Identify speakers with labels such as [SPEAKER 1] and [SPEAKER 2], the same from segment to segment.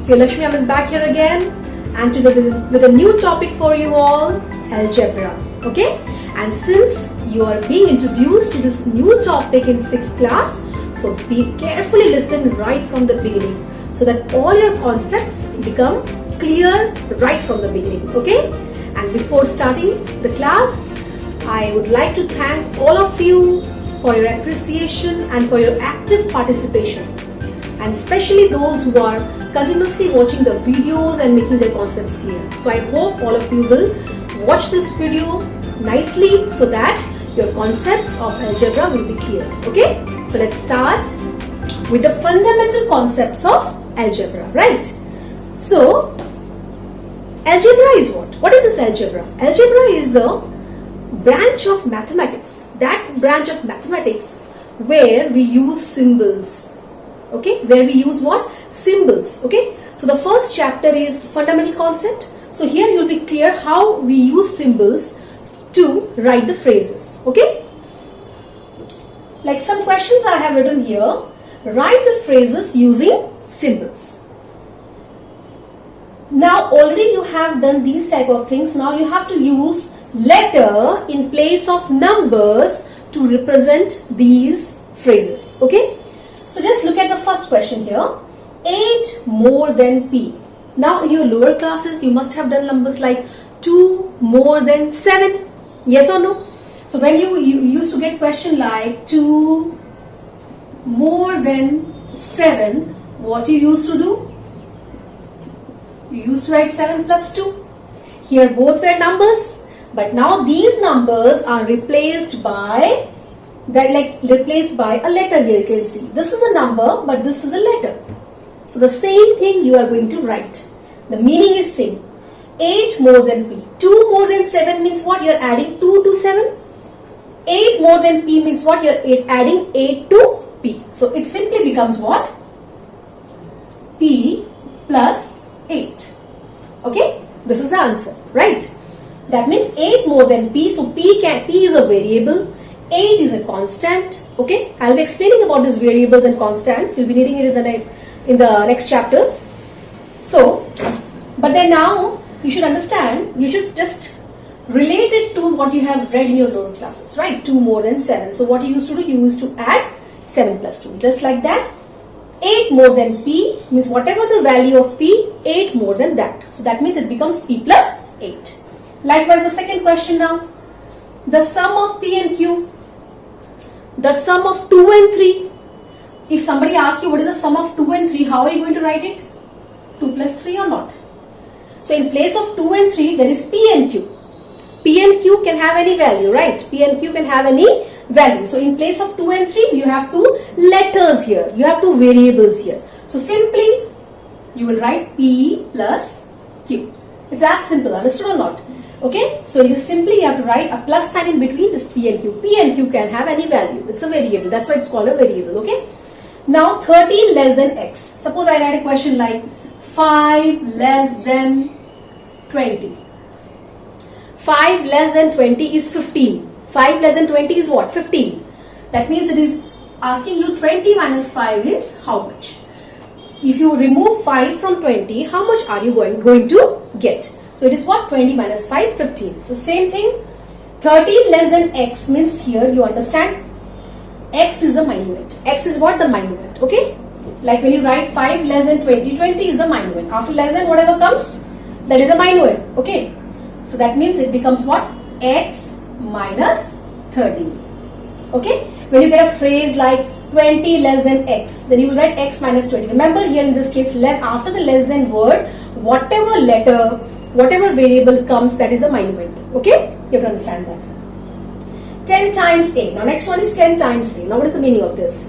[SPEAKER 1] So Lakshmi Ma'am is back here again, and today with a new topic for you all, algebra. Okay, and since you are being introduced to this new topic in 6th class, so be carefully listen right from the beginning so that all your concepts become clear right from the beginning. Okay, and before starting the class, I would like to thank all of you for your appreciation and for your active participation, and especially those who are continuously watching the videos and making their concepts clear. So I hope all of you will watch this video nicely so that your concepts of algebra will be clear. Okay, so let's start with the fundamental concepts of algebra, right? So algebra is what? What is this algebra? Algebra is the branch of mathematics, that branch of mathematics where we use symbols. Okay, where we use what? Symbols. Okay, so the first chapter is fundamental concept. So here you will be clear how we use symbols to write the phrases. Okay, like some questions I have written here. Write the phrases using symbols. Now already you have done these type of things. Now you have to use letter in place of numbers to represent these phrases. Okay, so just look at the first question here. 8 more than P. Now in your lower classes you must have done numbers like 2 more than 7. Yes or no? So when you used to get question like 2 more than 7, what you used to do? You used to write 7 plus 2. Here both were numbers, but now these numbers are replaced by a letter. Here you can see this is a number, but this is a letter. So the same thing you are going to write. The meaning is same. 8 more than P. 2 more than 7 means what? You are adding 2 to 7. 8 more than P means what? You are adding 8 to P. So it simply becomes what? P plus 8. Okay, this is the answer, right? That means 8 more than P. So P is a variable, 8 is a constant. Okay, I will be explaining about these variables and constants. You'll be needing it in the next chapters. So, but then now you should understand, you should just relate it to what you have read in your lower classes, right? 2 more than 7. So what you used to do, you used to add 7 plus 2. Just like that. 8 more than P means whatever the value of P, 8 more than that. So that means it becomes P plus 8. Likewise, the second question now. The sum of P and Q. The sum of 2 and 3. If somebody asks you what is the sum of 2 and 3, how are you going to write it? 2 plus 3 or not? So in place of 2 and 3, there is P and Q. P and Q can have any value, right? P and Q can have any value. So in place of 2 and 3, you have 2 letters here. You have 2 variables here. So simply, you will write P plus Q. It's as simple, understood or not? Okay, so it is simply you have to write a plus sign in between this P and Q. P and Q can have any value. It's a variable. That's why it's called a variable. Okay. Now 13 less than X. Suppose I write a question like 5 less than 20. 5 less than 20 is 15. 5 less than 20 is what? 15. That means it is asking you 20 minus 5 is how much? If you remove 5 from 20, how much are you going to get? So it is what? 20 minus 5, 15. So same thing. 13 less than X means here you understand X is a minuend. X is what? The minuend. Okay. Like when you write 5 less than 20, 20 is the minuend. After less than whatever comes, that is a minuend. Okay. So that means it becomes what? X minus 13. Okay. When you get a phrase like 20 less than X, then you will write X minus 20. Remember here in this case, after the less than word, whatever letter, whatever variable comes, that is a minuend. Okay. You have to understand that. 10 times A. Now next one is 10 times A. Now what is the meaning of this?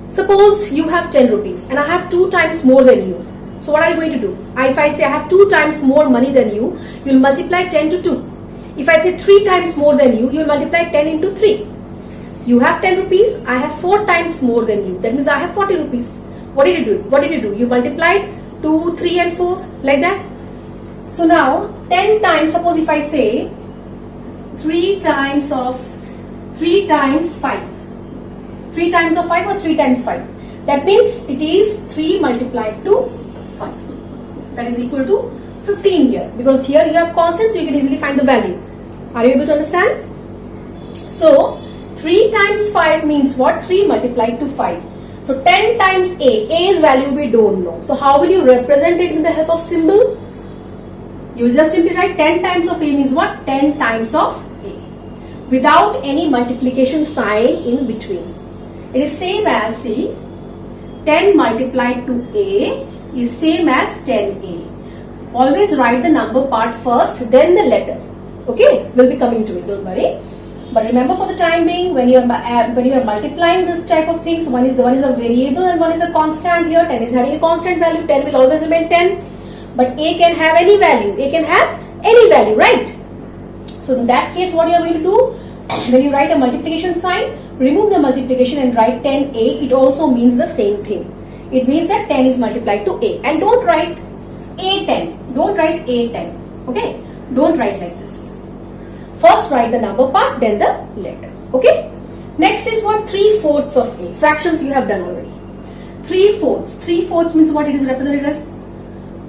[SPEAKER 1] Suppose you have 10 rupees and I have 2 times more than you. So what are you going to do? If I say I have 2 times more money than you, you will multiply 10 to 2. If I say 3 times more than you, you will multiply 10 into 3. You have 10 rupees, I have 4 times more than you. That means I have 40 rupees. What did you do? What did you do? You multiplied 2, 3 and 4 like that. So now 10 times, suppose if I say 3 times 5. 3 times of 5 or 3 times 5. That means it is 3 multiplied to 5. that is equal to 15 here, because here you have constant, so you can easily find the value. Are you able to understand? So 3 times 5 means what? 3 multiplied to 5. So 10 times A's value we don't know. So how will you represent it with the help of symbol? You will just simply write 10 times of A means what? 10 times of A, without any multiplication sign in between. It is same as, see, 10 multiplied to A is same as 10A. Always write the number part first, then the letter. Okay, we'll be coming to it, don't worry. But remember, for the time being, when you are multiplying this type of things, one is a variable and one is a constant. Here 10 is having a constant value, 10 will always remain 10. But A can have any value, A can have any value, right? So in that case, what you are going to do, when you write a multiplication sign, remove the multiplication and write 10A. It also means the same thing. It means that 10 is multiplied to A. And don't write A10. Don't write A10. Okay? Don't write like this. First write the number part, then the letter. Okay? Next is what? 3/4 of A. Fractions you have done already. 3/4. 3/4 means what? It is represented as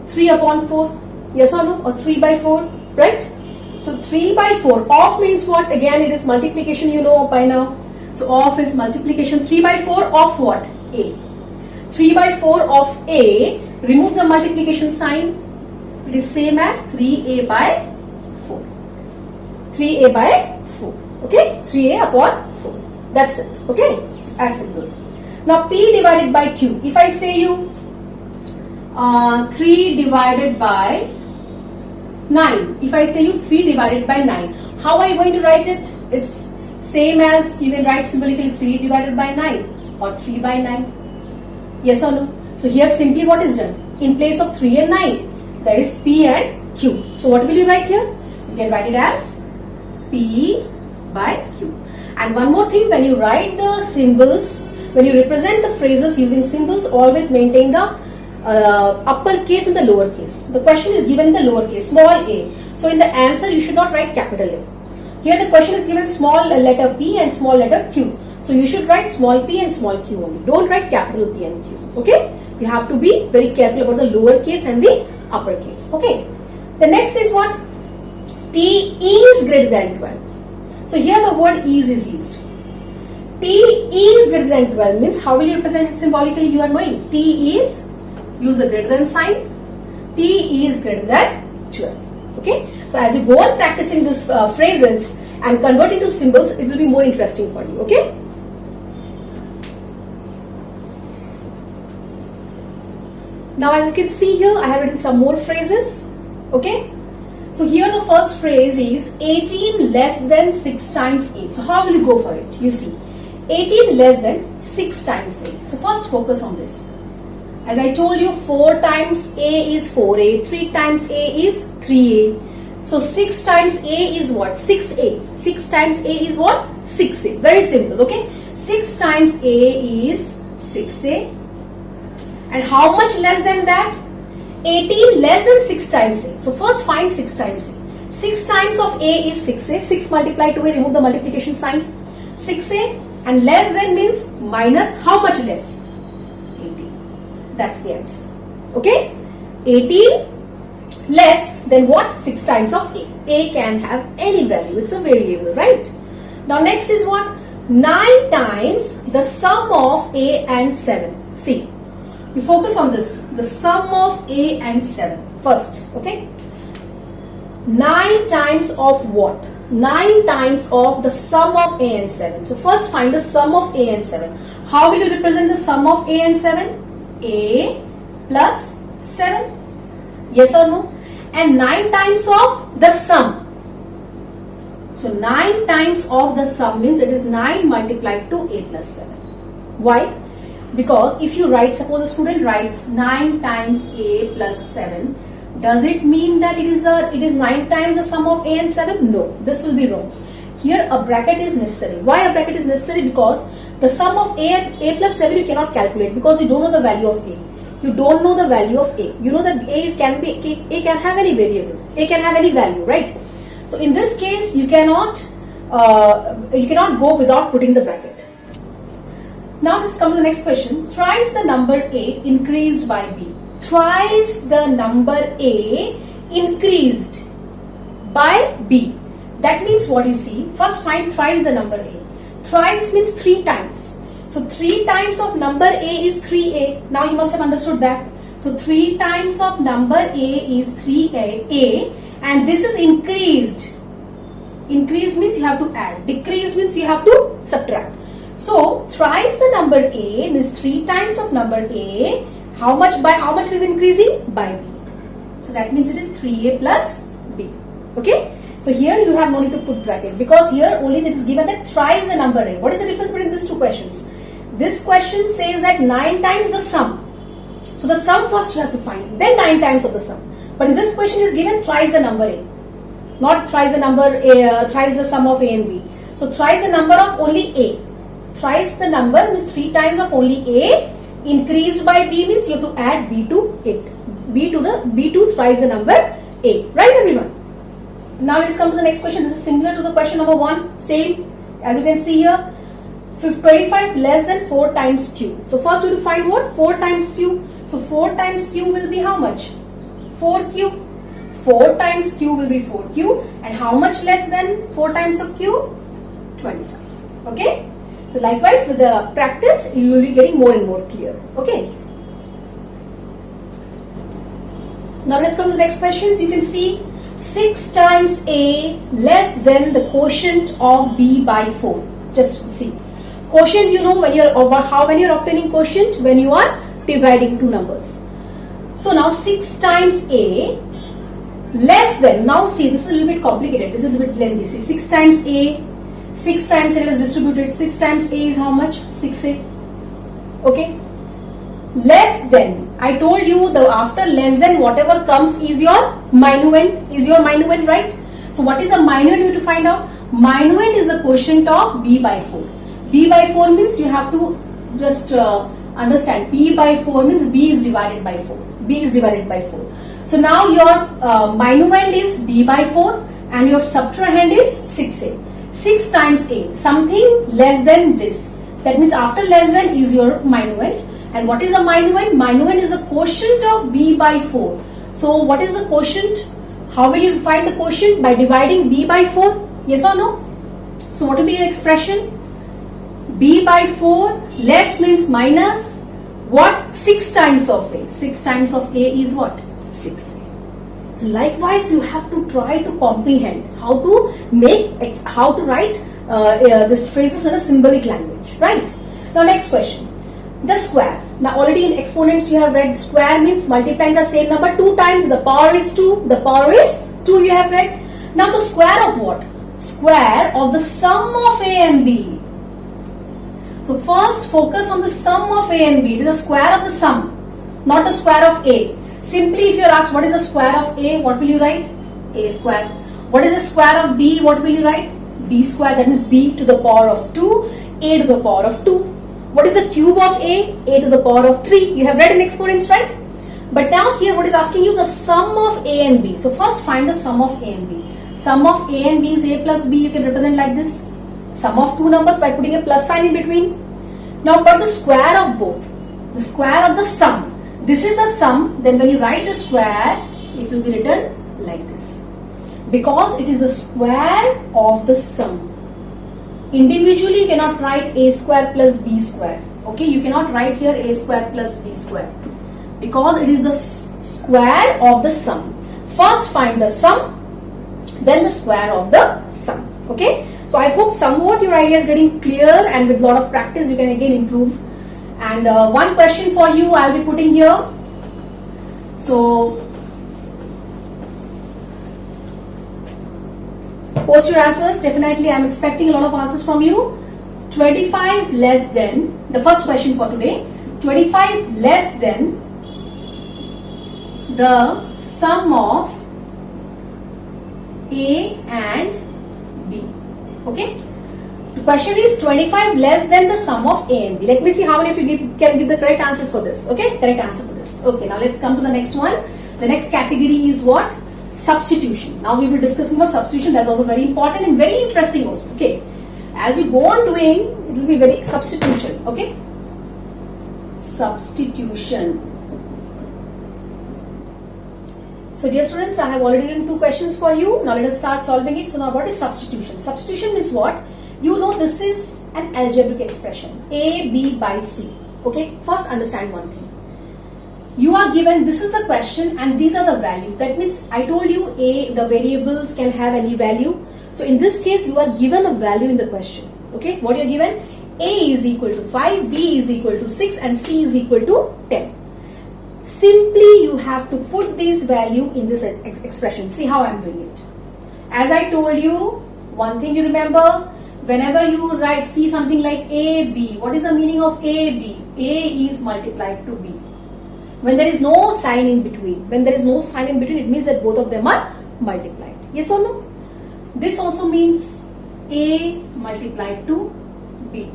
[SPEAKER 1] 3 upon 4. Yes or no? Or 3 by 4. Right? So 3 by 4. Of means what? Again, it is multiplication, you know by now. So of is multiplication. 3 by 4 of what? A. 3 by 4 of A. Remove the multiplication sign. It is same as 3A by 4. 3A by 4. Okay? 3A upon 4. That's it. Okay? It's as simple. Now P divided by Q. If I say you 3 divided by 9. If I say you 3 divided by 9. How are you going to write it? It's same as, you can write symbolically 3 divided by 9 or 3 by 9. Yes or no? So here simply what is done? In place of 3 and 9, there is P and Q. So what will you write here? You can write it as P by Q. And one more thing, when you write the symbols, when you represent the phrases using symbols, always maintain the uppercase and the lowercase. The question is given in the lowercase, small a. So in the answer, you should not write capital A. Here the question is given small letter P and small letter Q. So you should write small p and small q only. Don't write capital P and Q. Okay? You have to be very careful about the lowercase and the uppercase. Okay? The next is what? T is greater than 12. So here the word is used. T is greater than 12 means how will you represent it symbolically? You are knowing. T is, use the greater than sign. T is greater than 12. Okay? So as you go on practicing these phrases and convert into symbols, it will be more interesting for you. Okay? Now as you can see here, I have written some more phrases. Okay? So here the first phrase is 18 less than 6 times 8. So how will you go for it? You see, 18 less than 6 times 8. So first focus on this. As I told you, 4 times A is 4A, 3 times A is 3A. So 6 times A is what? 6A. 6 times A is what? 6A. Very simple, okay? 6 times A is 6A. And how much less than that? 18 less than 6 times A. So first find 6 times A. 6 times of A is 6A. 6 multiplied to A, remove the multiplication sign. 6A and less than means minus how much less? 18. That's the answer. Okay? 18 less than what? 6 times of A. A can have any value. It's a variable, right? Now next is what? 9 times the sum of A and 7. See. You focus on this, the sum of A and 7 first, okay? 9 times of what? 9 times of the sum of A and 7. So first find the sum of A and 7. How will you represent the sum of A and 7? A plus 7. Yes or no? And 9 times of the sum. So 9 times of the sum means it is 9 multiplied to A plus 7. Why? Because if you write, suppose a student writes 9 times A plus 7, does it mean that it is 9 times the sum of A and 7? No, this will be wrong. Here a bracket is necessary. Why a bracket is necessary? Because the sum of A and A plus 7 you cannot calculate because you don't know the value of A. You don't know the value of A. You know that A can have any variable. A can have any value, right? So in this case you cannot go without putting the bracket. Now let's come to the next question. Thrice the number A increased by B. thrice the number A increased by B. That means what you see, first find thrice the number A. Thrice means 3 times. So 3 times of number A is 3A. Now you must have understood that. So 3 times of number A is 3A, and this is increased. Increase means you have to add. Decrease means you have to subtract. So thrice the number A means 3 times of number A. How much it is increasing? By B. So that means it is 3A plus B. Okay. So here you have no need to put bracket, because here only it is given that thrice the number A. What is the difference between these two questions? This question says that 9 times the sum. So the sum first you have to find, then 9 times of the sum. But in this question is given thrice the number A, not thrice the number A, thrice the sum of A and B. So thrice the number of only A. Thrice the number means 3 times of only A increased by B means you have to add B to it. B to thrice the number A. Right, everyone? Now let's come to the next question. This is similar to the question number 1. Same as you can see here. 25 less than 4 times Q. So first we will find what? 4 times Q. So 4 times Q will be how much? 4Q. 4 times Q will be 4Q. And how much less than 4 times of Q? 25. Okay. So likewise with the practice you will be getting more and more clear. Okay. Now let's come to the next questions. You can see 6 times A less than the quotient of B by 4. Just see. Quotient, you know when you're obtaining quotient, when you are dividing two numbers. So now 6 times A less than, now see this is a little bit complicated, this is a little bit lengthy. See 6 times A, 6 times it is distributed, 6 times A is how much? 6A. Okay. Less than, I told you the after less than whatever comes is your minuend, right? So what is a minuend? You have to find out. Minuend is the quotient of B by 4. B by 4 means you have to just understand. B by 4 means B is divided by 4. B is divided by 4. So now your minuend is B by 4 and your subtrahend is 6A. 6 times A, something less than this. That means after less than is your minuend. And what is a minuend? Minuend is the quotient of B by 4. So what is the quotient? How will you find the quotient? By dividing B by 4. Yes or no? So what will be your expression? B by 4 less means minus what? 6 times of A. 6 times of A is what? 6A. So likewise you have to try to comprehend how to write these phrases in a symbolic language. Right? Now next question. The square. Now already in exponents you have read square means multiplying the same number 2 times. The power is 2. The power is 2 you have read. Now the square of what? Square of the sum of A and B. So first focus on the sum of A and B. It is the square of the sum, not the square of A. Simply if you are asked what is the square of A, what will you write? A square. What is the square of B? What will you write? B square. That means B to the power of 2, A to the power of 2. What is the cube of A? A to the power of 3. You have read in exponents, right? But now here what is asking you? The sum of A and B. So first find the sum of A and B. Sum of A and B is A plus B. You can represent like this. Sum of two numbers by putting a plus sign in between. Now but the square of both. The square of the sum. This is the sum. Then when you write the square, it will be written like this. Because it is the square of the sum. Individually you cannot write A square plus B square. Okay, you cannot write here A square plus B square. Because it is the square of the sum. First find the sum, then the square of the sum. Okay, so I hope somewhat your idea is getting clear, and with a lot of practice you can again improve. And one question for you I will be putting here. So post your answers. Definitely I am expecting a lot of answers from you. 25 less than, the first question for today, 25 less than the sum of A and B. Okay. The question is 25 less than the sum of A and B. Let me see how many of you can give the correct answers for this. Okay, correct answer for this. Okay, now let's come to the next one. The next category is what? Substitution. Now we will be discussing about substitution. That's also very important and very interesting also. Okay, as you go on doing, it will be very substitution. Okay, substitution. So dear students, I have already written 2 questions for you. Now let us start solving it. So now what is substitution? Substitution means what? You know this is an algebraic expression. A, B by C. Okay, first understand one thing. You are given, this is the question and these are the value. That means I told you the variables can have any value. So in this case, you are given a value in the question. Okay, what you are given? A is equal to 5, B is equal to 6 and C is equal to 10. Simply you have to put this value in this expression. See how I am doing it. As I told you, one thing you remember, whenever you see something like AB, what is the meaning of AB? A is multiplied to B. When there is no sign in between, it means that both of them are multiplied. Yes or no? This also means A multiplied to B.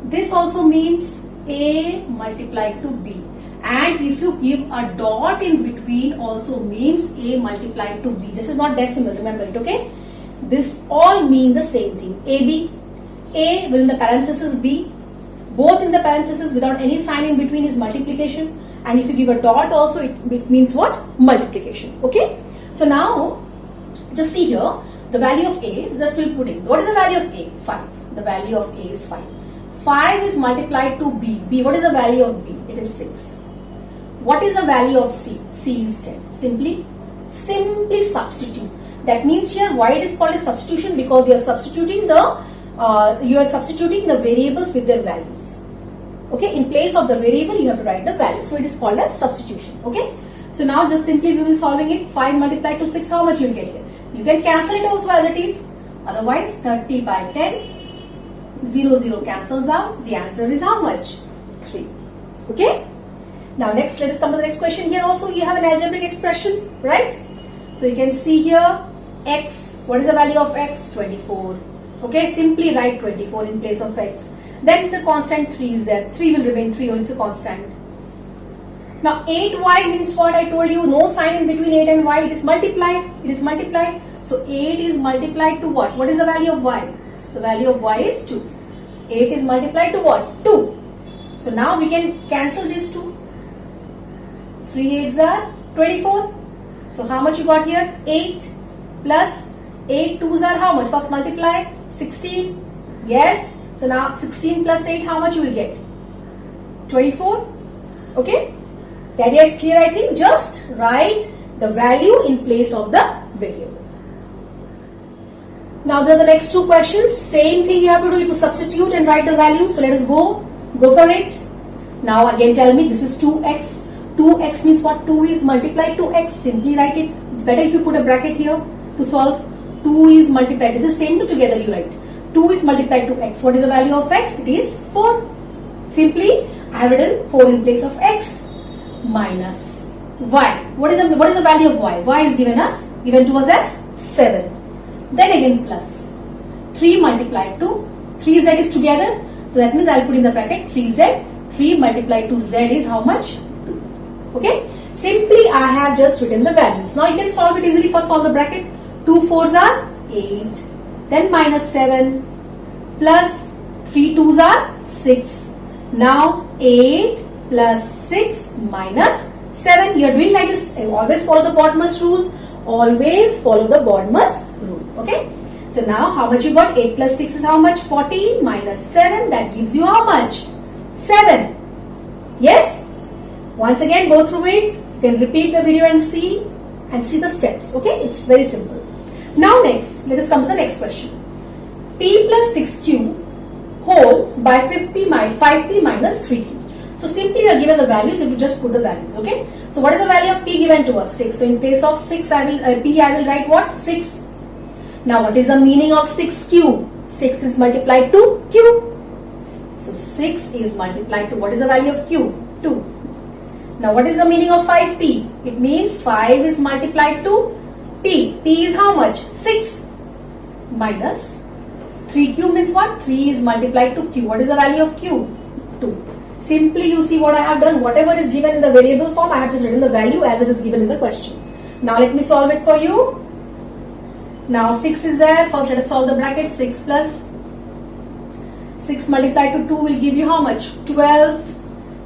[SPEAKER 1] This also means A multiplied to B. And if you give a dot in between, also means A multiplied to B. This is not decimal, remember it, okay? This all mean the same thing. AB, A within the parenthesis B, both in the parenthesis without any sign in between is multiplication. And if you give a dot also, it means what? Multiplication. Okay. So now, just see here, the value of A, just we'll put in. What is the value of A? 5. The value of A is 5. 5 is multiplied to B. B, what is the value of B? It is 6. What is the value of C? C is 10. Simply substitute. That means here, why it is called a substitution? Because you are substituting the variables with their values. Okay, in place of the variable, you have to write the value. So it is called as substitution. Okay. So now just simply we will be solving it. 5 multiplied to 6, how much you will get here? You can cancel it also as it is. Otherwise, 30 by 10, 0, 0 cancels out. The answer is how much? 3. Okay. Now next, let us come to the next question. Here also you have an algebraic expression, right? So you can see here, x, what is the value of x? 24. Okay, simply write 24 in place of x. Then the constant 3 is there. 3 will remain 3 or it's a constant. Now 8y means what? I told you, no sign in between 8 and y. It is multiplied. It is multiplied. So 8 is multiplied to what? What is the value of y? The value of y is 2. 8 is multiplied to what? 2. So now we can cancel these 2. 3 8s are 24. So how much you got here? 8 plus 8 2s are how much? First multiply 16. Yes. So now 16 plus 8, how much you will get? 24. Okay. The idea is clear, I think. Just write the value in place of the variable. Now there are the next 2 questions. Same thing you have to do, to substitute and write the value. So let us go for it. Now again tell me, this is 2x. 2x means what? 2 is multiplied to x. Simply write it. It's better if you put a bracket here to solve. 2 is multiplied. This is same to together you write. 2 is multiplied to x. What is the value of x? It is 4. Simply I have written 4 in place of x minus y. What is the value of y? Y is given to us as 7. Then again plus 3 multiplied to 3z is together. So that means I will put in the bracket 3z. 3 multiplied to z is how much? 2. Okay. Simply I have just written the values. Now you can solve it easily. First solve the bracket. 2 4s are 8. Then minus 7 plus 3 2s are 6. Now 8 plus 6 minus 7. You are doing like this. Always follow the BODMAS rule. Always follow the BODMAS rule. Okay. So now how much you got? 8 plus 6 is how much? 14 minus 7. That gives you how much? 7. Yes. Once again go through it. You can repeat the video and see the steps. Okay. It's very simple. Now next, let us come to the next question. P plus 6q whole by 5p minus 3q. So simply you are given the values, you have to just put the values. Okay. So what is the value of p given to us? 6. So in place of 6, I will write what? 6. Now what is the meaning of 6q? 6 is multiplied to q. So 6 is multiplied to, what is the value of q? 2. Now what is the meaning of 5p? It means 5 is multiplied to P. P is how much? 6 minus 3q means what? 3 is multiplied to q. What is the value of q? 2. Simply you see what I have done. Whatever is given in the variable form, I have just written the value as it is given in the question. Now let me solve it for you. Now 6 is there. First let us solve the bracket. 6 plus 6 multiplied to 2 will give you how much? 12.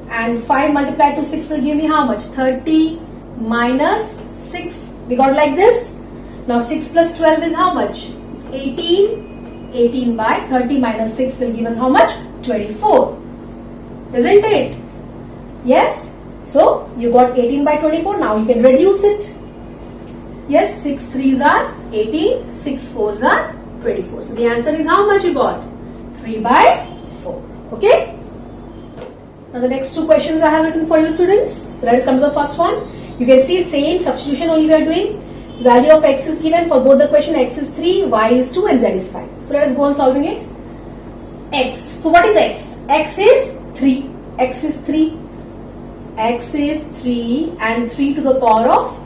[SPEAKER 1] And 5 multiplied to 6 will give me how much? 30 minus 6. We got like this. Now 6 plus 12 is how much? 18. 18 by 30 minus 6 will give us how much? 24. Isn't it? Yes. So you got 18 by 24. Now you can reduce it. Yes, 6 3s are 18, 6 4s are 24. So the answer is how much you got? 3 by 4. Okay. Now the next two questions I have written for you students. So let us come to the first one. You can see same substitution only we are doing. Value of x is given for both the question. X is 3, y is 2 and z is 5. So let us go on solving it. X. So what is x? X is 3. X is 3. X is 3 and 3 to the power of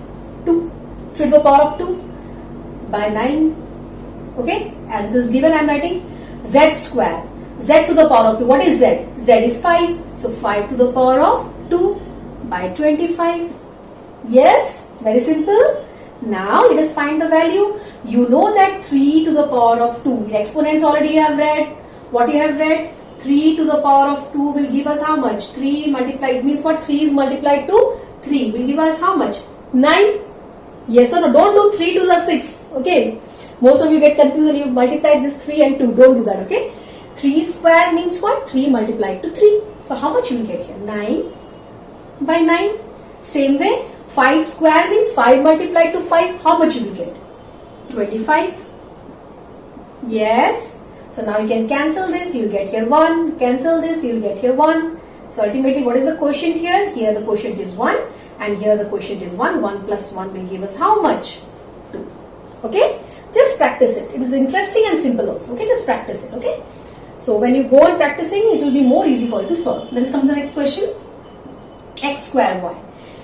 [SPEAKER 1] 2. 3 to the power of 2 by 9. Okay. As it is given I am writing z square. Z to the power of 2. What is z? Z is 5. So 5 to the power of 2 by 25. Yes. Very simple. Now let us find the value. You know that 3 to the power of 2. Exponents already you have read. What you have read? 3 to the power of 2 will give us how much? 3 multiplied. It means what? 3 is multiplied to 3 will give us how much? 9. Yes or no? Don't do 3 to the 6. Okay. Most of you get confused when you multiply this 3 and 2. Don't do that. Okay. 3 square means what? 3 multiplied to 3. So how much you will get here? 9 by 9. Same way. 5 square means 5 multiplied to 5. How much you will get? 25. Yes. So now you can cancel this. You will get here 1. Cancel this. You will get here 1. So ultimately what is the quotient here? Here the quotient is 1 and here the quotient is 1. 1 plus 1 will give us how much? 2. Okay. Just practice it. It is interesting and simple also. Okay. Just practice it. Okay. So when you go on practicing, it will be more easy for you to solve. Let us come to the next question. X square y.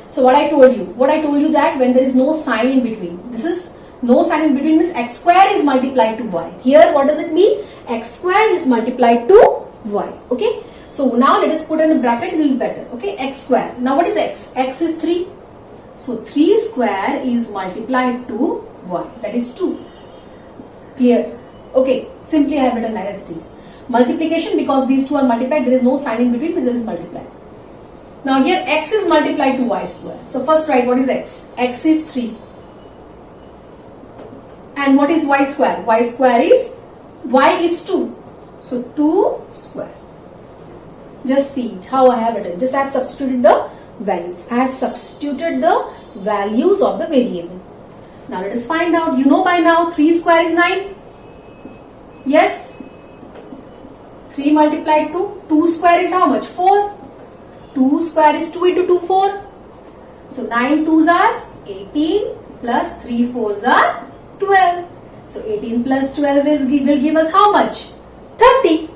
[SPEAKER 1] So what I told you that when there is no sign in between, this is no sign in between means x square is multiplied to y. Here what does it mean? X square is multiplied to y. Okay. So now let us put in a bracket a little better. Okay. X square. Now what is x? X is 3. So 3 square is multiplied to y. That is 2. Clear? Okay. Simply I have written as it is. Multiplication, because these two are multiplied, there is no sign in between because it is multiplied. Now here x is multiplied to y square. So first write what is x. X is 3. And what is y square? Y square is, y is 2. So 2 square. Just see it how I have written. Just I have substituted the values. I have substituted the values of the variable. Now let us find out. You know by now 3 square is 9. Yes. 3 multiplied to 2 square is how much? 4. 2 square is 2 into 2, 4. So 9 2s are 18 plus 3 4s are 12. So 18 plus 12 will give us how much? 30.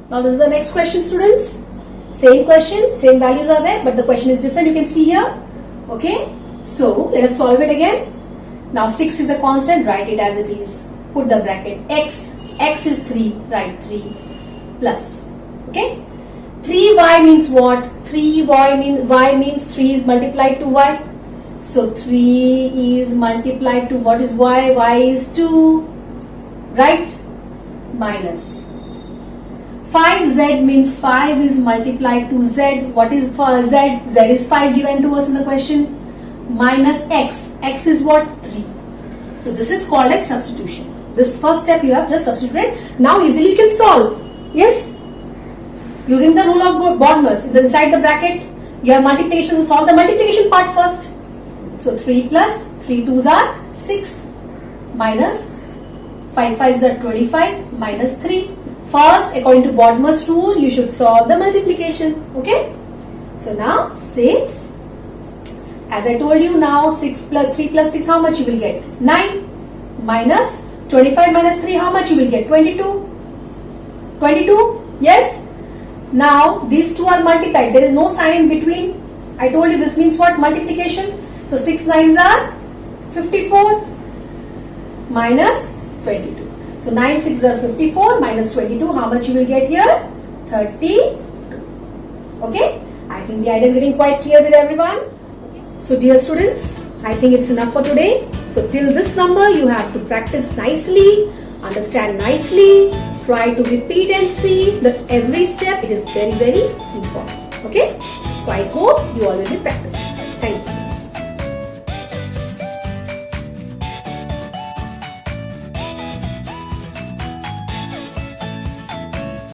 [SPEAKER 1] Now this is the next question, students. Same question, same values are there, but the question is different. You can see here. Okay. So let us solve it again. Now 6 is a constant. Write it as it is. Put the bracket. X is 3. Write 3 plus. Okay. 3y means what? 3y means 3 is multiplied to y. So 3 is multiplied to what is y? Y is 2. Right? Minus. 5z means 5 is multiplied to z. What is for z? Z is 5 given to us in the question. Minus x. X is what? 3. So this is called as substitution. This first step you have just substituted. Now easily you can solve. Yes? Using the rule of Bodmer's. Inside the bracket, you have multiplication. So solve the multiplication part first. So 3 plus 3 2s are 6 minus 5 5s are 25 minus 3. First, according to Bodmer's rule, you should solve the multiplication. Okay? So now 6. As I told you now 6 plus 3 plus 6, how much you will get? 9 minus 25 minus 3, how much you will get? 22. 22? Yes? Now these two are multiplied. There is no sign in between. I told you this means what? Multiplication. So 6 9s are 54 minus 22. So 9 6s are 54 minus 22. How much you will get here? 32. Okay? I think the idea is getting quite clear with everyone. So dear students, I think it's enough for today. So till this number you have to practice nicely, understand nicely, try to repeat and see that every step it is very, very important. Okay? So I hope you all will be practicing.